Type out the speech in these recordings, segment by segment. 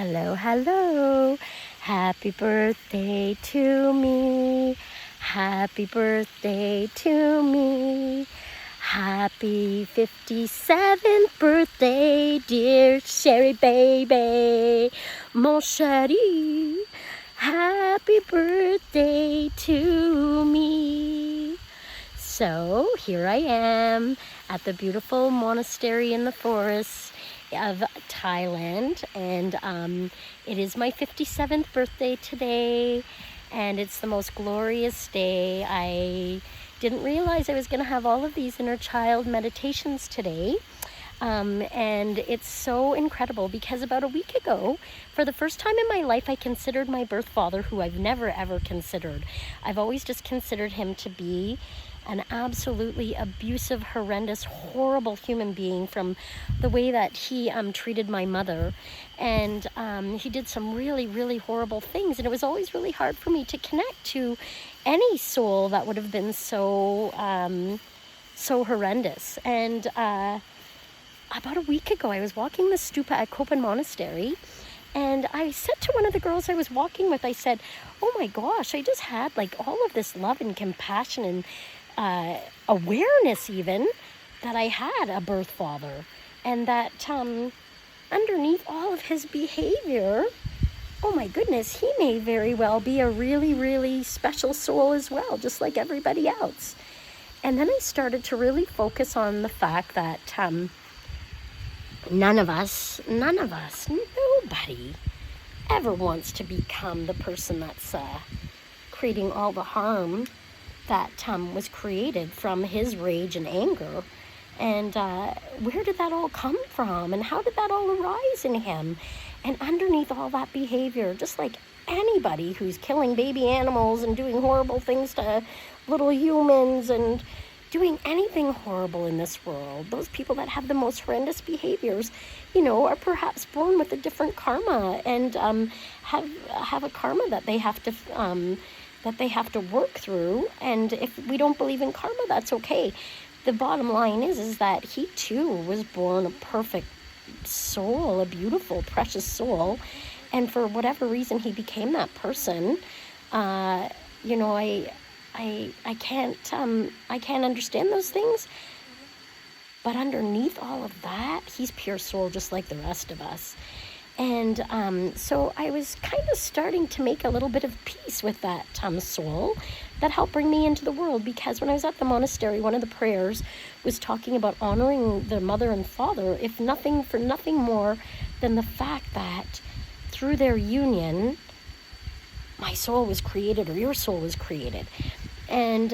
Hello, hello. Happy birthday to me. Happy birthday to me. Happy 57th birthday, dear Sherry baby. Mon chéri. Happy birthday to me. So here I am at the beautiful monastery in the forest of Thailand, and it is my 57th birthday today, and it's the most glorious day. I didn't realize I was going to have all of these inner child meditations today. And it's so incredible because about a week ago, for the first time in my life, I considered my birth father, who I've never ever considered. I've always just considered him to be an absolutely abusive, horrendous, horrible human being from the way that he treated my mother. And he did some really, really horrible things. And it was always really hard for me to connect to any soul that would have been so horrendous. And about a week ago, I was walking the stupa at Kopan Monastery, and I said to one of the girls I was walking with, I said, oh my gosh, I just had like all of this love and compassion and awareness even that I had a birth father, and that underneath all of his behavior, oh my goodness, he may very well be a really, really special soul as well, just like everybody else. And then I started to really focus on the fact that none of us, nobody ever wants to become the person that's creating all the harm that was created from his rage and anger. And where did that all come from? And how did that all arise in him? And underneath all that behavior, just like anybody who's killing baby animals and doing horrible things to little humans and doing anything horrible in this world, those people that have the most horrendous behaviors, are perhaps born with a different karma and have a karma that they have to work through. And if we don't believe in karma, that's okay. The bottom line is that he too was born a perfect soul, a beautiful, precious soul, and for whatever reason he became that person. I can't understand those things, but underneath all of that, he's pure soul, just like the rest of us. And so I was kind of starting to make a little bit of peace with that soul that helped bring me into the world, because when I was at the monastery, one of the prayers was talking about honoring their mother and father, if nothing for nothing more than the fact that through their union, my soul was created, or your soul was created. And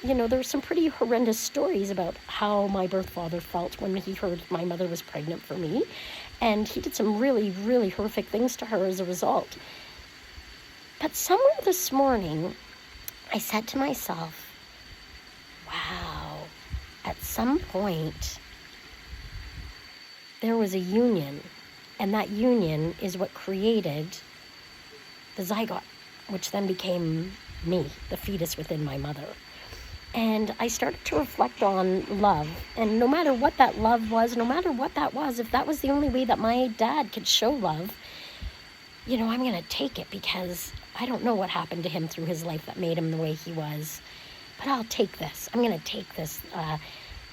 there were some pretty horrendous stories about how my birth father felt when he heard my mother was pregnant for me. And he did some really, really horrific things to her as a result. But somewhere this morning, I said to myself, wow, at some point, there was a union. And that union is what created the zygote, which then became me, the fetus within my mother. And I started to reflect on love. And no matter what that love was, no matter what that was, if that was the only way that my dad could show love, I'm going to take it, because I don't know what happened to him through his life that made him the way he was. But I'll take this. I'm going to take this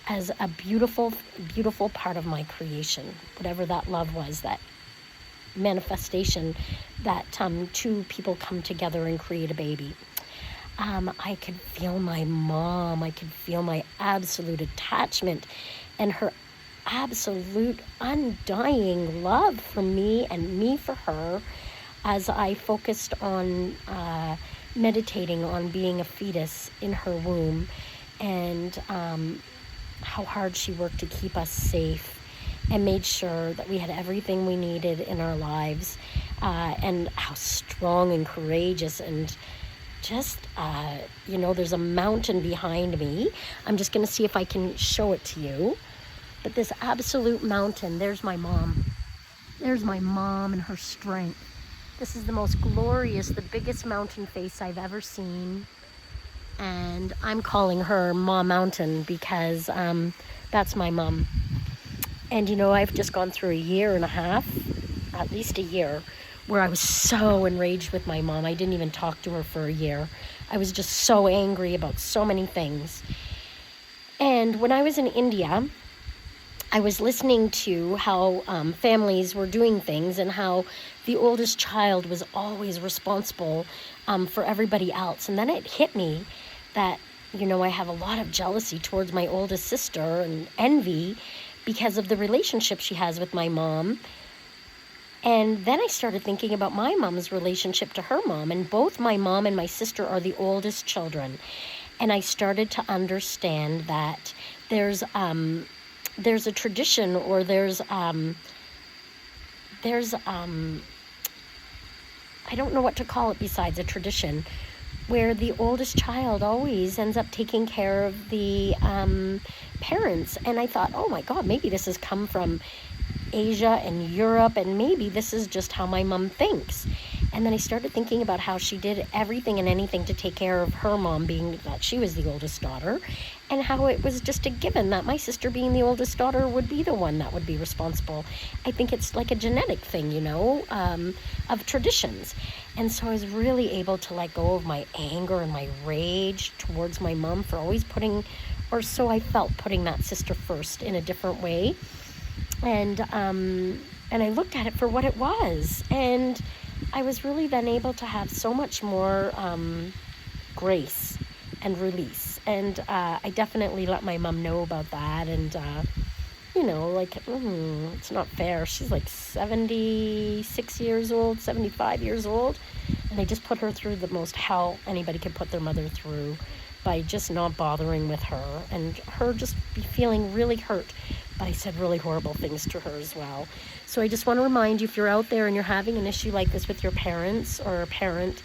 as a beautiful, beautiful part of my creation, whatever that love was, that manifestation that two people come together and create a baby. I could feel my mom. I could feel my absolute attachment and her absolute undying love for me and me for her, as I focused on meditating on being a fetus in her womb, and how hard she worked to keep us safe and made sure that we had everything we needed in our lives, and how strong and courageous and just, there's a mountain behind me. I'm just going to see if I can show it to you. But this absolute mountain, there's my mom. There's my mom and her strength. This is the most glorious, the biggest mountain face I've ever seen. And I'm calling her Ma Mountain because that's my mom. And I've just gone through a year and a half at least a year where I was so enraged with my mom. I didn't even talk to her for a year. I was just so angry about so many things. And when I was in India, I was listening to how families were doing things and how the oldest child was always responsible for everybody else. And then it hit me that, I have a lot of jealousy towards my oldest sister and envy because of the relationship she has with my mom. And then I started thinking about my mom's relationship to her mom. And both my mom and my sister are the oldest children. And I started to understand that there's a tradition, or there's I don't know what to call it besides a tradition, where the oldest child always ends up taking care of the parents. And I thought, oh my God, maybe this has come from Asia and Europe, and maybe this is just how my mom thinks. And then I started thinking about how she did everything and anything to take care of her mom, being that she was the oldest daughter, and how it was just a given that my sister, being the oldest daughter, would be the one that would be responsible. I think it's like a genetic thing, of traditions. And so I was really able to let go of my anger and my rage towards my mom for always putting that sister first in a different way. And I looked at it for what it was, and I was really then able to have so much more grace and release. And I definitely let my mom know about that. And it's not fair. She's like 76 years old, 75 years old, and they just put her through the most hell anybody can put their mother through by just not bothering with her, and her just be feeling really hurt. But I said really horrible things to her as well. So I just want to remind you, if you're out there and you're having an issue like this with your parents or a parent,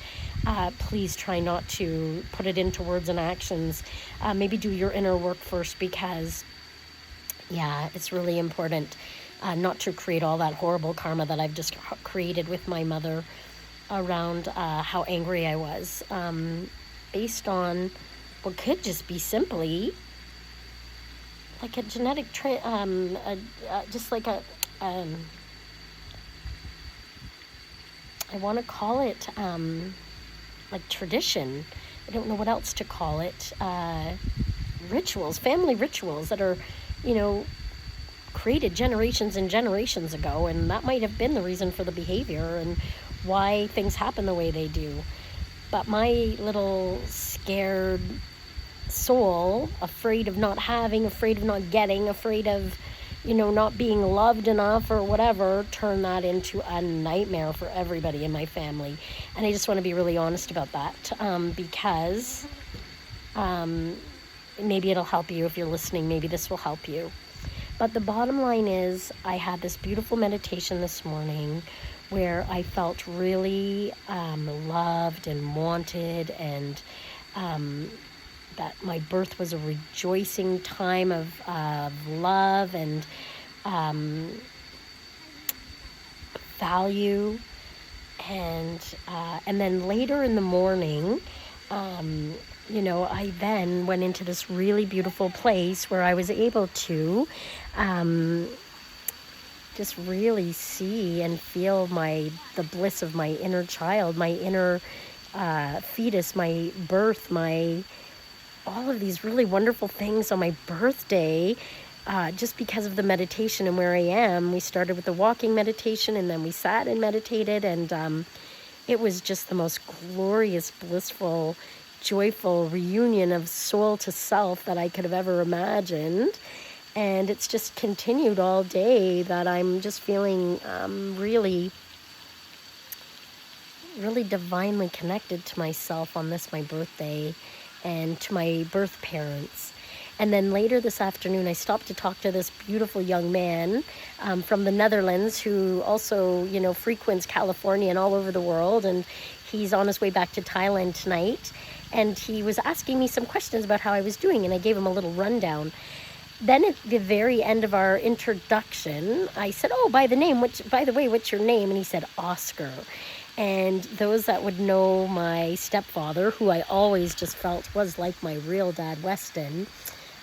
please try not to put it into words and actions. Maybe do your inner work first, because, it's really important not to create all that horrible karma that I've just created with my mother around how angry I was, based on what could just be simply like a genetic I want to call it like tradition. I don't know what else to call it. Rituals, family rituals that are, created generations and generations ago, and that might have been the reason for the behavior and why things happen the way they do. But my little scared soul, afraid of not having, afraid of not getting, afraid of, not being loved enough or whatever, turn that into a nightmare for everybody in my family. And I just want to be really honest about that, because maybe it'll help you if you're listening. Maybe this will help you. But the bottom line is, I had this beautiful meditation this morning where I felt really loved and wanted, and that my birth was a rejoicing time of love and value. And then later in the morning, I then went into this really beautiful place where I was able to just really see and feel the bliss of my inner child, my inner fetus, my birth, all of these really wonderful things on my birthday, just because of the meditation and where I am. We started with the walking meditation, and then we sat and meditated, and it was just the most glorious, blissful, joyful reunion of soul to self that I could have ever imagined. And it's just continued all day, that I'm just feeling really, really divinely connected to myself on this, my birthday, and to my birth parents. And then later this afternoon, I stopped to talk to this beautiful young man from the Netherlands, who also, frequents California and all over the world. And he's on his way back to Thailand tonight. And he was asking me some questions about how I was doing, and I gave him a little rundown. Then at the very end of our introduction, I said, oh, by the way, what's your name? And he said, Oscar. And those that would know my stepfather, who I always just felt was like my real dad, Weston,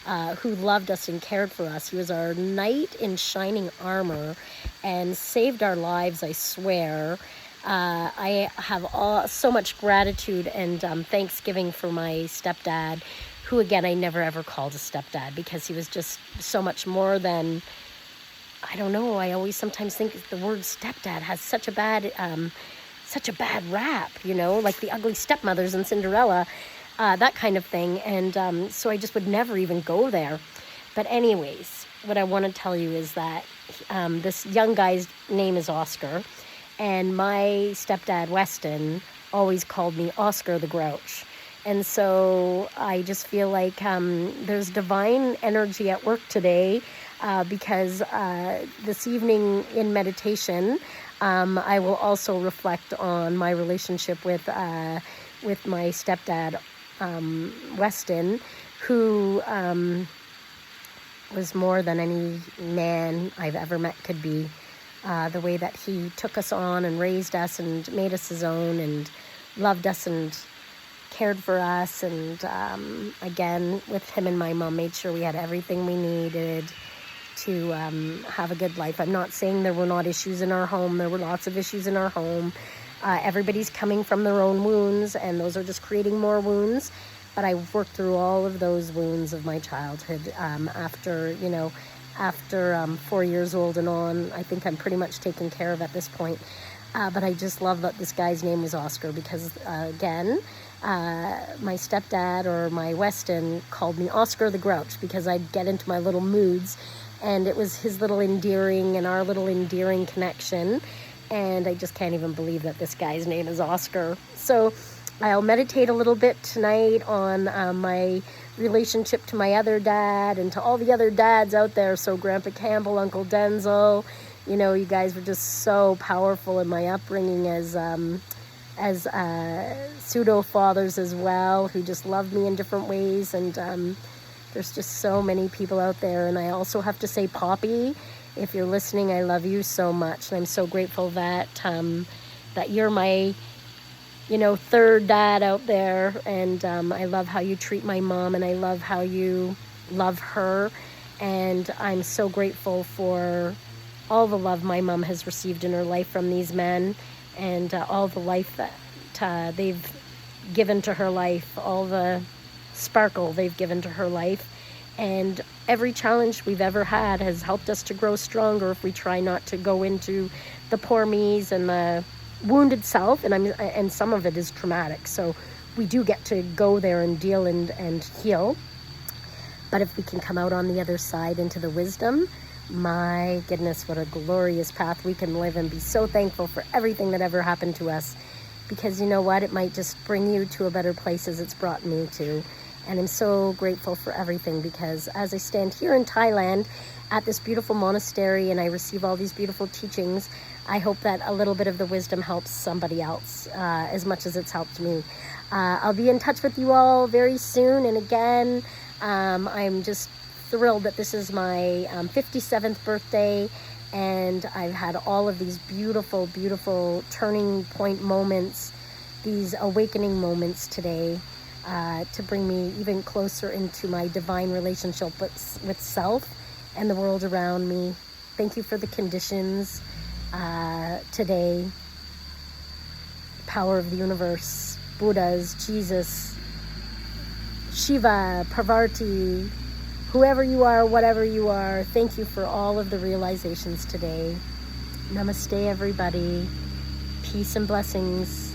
who loved us and cared for us. He was our knight in shining armor and saved our lives, I swear. I have so much gratitude and thanksgiving for my stepdad, who, again, I never ever called a stepdad because he was just so much more than, I don't know, I always sometimes think the word stepdad has such a bad rap, you know, like the ugly stepmothers in Cinderella, that kind of thing. And so I just would never even go there. But anyways, what I want to tell you is that this young guy's name is Oscar, and my stepdad, Weston, always called me Oscar the Grouch. And so I just feel like there's divine energy at work today, because this evening in meditation, I will also reflect on my relationship with my stepdad, Weston, who was more than any man I've ever met could be. The way that he took us on and raised us and made us his own and loved us and cared for us. And again, with him and my mom, made sure we had everything we needed to have a good life. I'm not saying there were not issues in our home. There were lots of issues in our home. Everybody's coming from their own wounds, and those are just creating more wounds. But I worked through all of those wounds of my childhood. After 4 years old and on, I think I'm pretty much taken care of at this point. But I just love that this guy's name was Oscar because, again, my stepdad or my Weston called me Oscar the Grouch because I'd get into my little moods, and it was his little endearing and our little endearing connection. And I just can't even believe that this guy's name is Oscar. So I'll meditate a little bit tonight on my relationship to my other dad and to all the other dads out there. So Grandpa Campbell, Uncle Denzel, you know, you guys were just so powerful in my upbringing as pseudo fathers as well, who just loved me in different ways. And there's just so many people out there. And I also have to say, Poppy, if you're listening, I love you so much. And I'm so grateful that that you're my, you know, third dad out there. And I love how you treat my mom, and I love how you love her. And I'm so grateful for all the love my mom has received in her life from these men, and all the life that they've given to her life, all the sparkle they've given to her life. And every challenge we've ever had has helped us to grow stronger if we try not to go into the poor me's and the wounded self. And some of it is traumatic, so we do get to go there and deal and heal. But if we can come out on the other side into the wisdom, my goodness, what a glorious path we can live and be so thankful for everything that ever happened to us. Because you know what? It might just bring you to a better place as it's brought me to. And I'm so grateful for everything, because as I stand here in Thailand at this beautiful monastery and I receive all these beautiful teachings, I hope that a little bit of the wisdom helps somebody else as much as it's helped me. I'll be in touch with you all very soon. And again, I'm just thrilled that this is my 57th birthday, and I've had all of these beautiful, beautiful turning point moments, these awakening moments today, to bring me even closer into my divine relationship with self and the world around me. Thank you for the conditions today. Power of the universe, Buddhas, Jesus, Shiva, Parvati, whoever you are, whatever you are, thank you for all of the realizations today. Namaste, everybody. Peace and blessings.